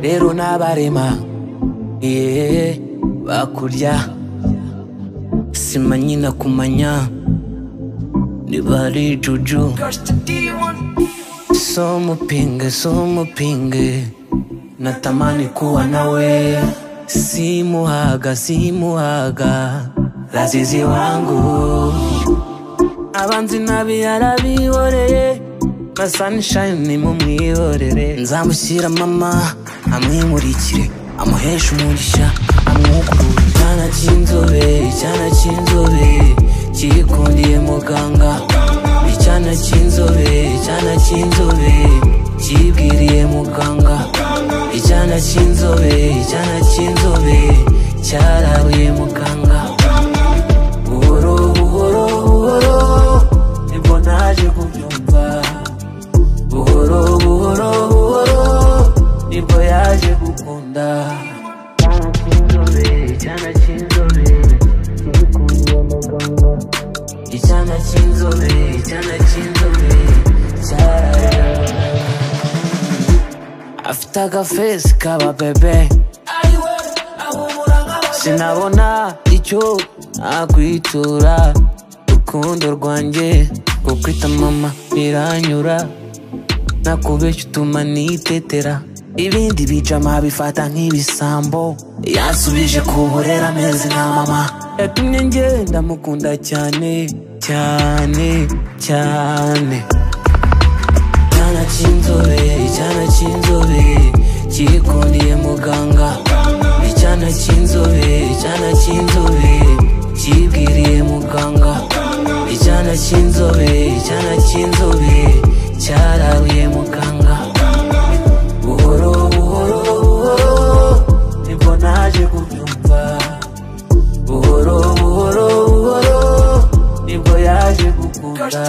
rero n'abarema bakurya simanyina kumanya nibari juju somupinge natamani kuwa nawe simuhaga lazizi wangu abanzi nabi yarabihoreye ma sunshine mumwihorere nzamushyira mama amwimurikire amuhesha umugisha amwugurure icyana cy'inzobe cyikundiye muganga icyana cy'inzobe cyibwiriye muganga icyana cy'inzobe cyarabuye muganga buhoro nibwo naje kubyumva buhoro nibwo yaje gukunda icyana cy'inzobe cyikundiye muganga icyana cy'inzobe cyarabuye afite agafesi kaba bebe sinabona icyo nakwitura urukundo rwanjye kukwita mama biranyura nakubeshya utuma nitetera ibindi bijama bifata nk'ibisambo yansubije ku burera ameze nka mama yatumye ngenda mukunda cyane icyana cy'inzobe cyikundiye muganga icyana cy'inzobe cyibwiriye muganga icyana cy'inzobe cyarabuye muganga buhoro nibwo naje kubyumva buhoro nibwo yaje gukunda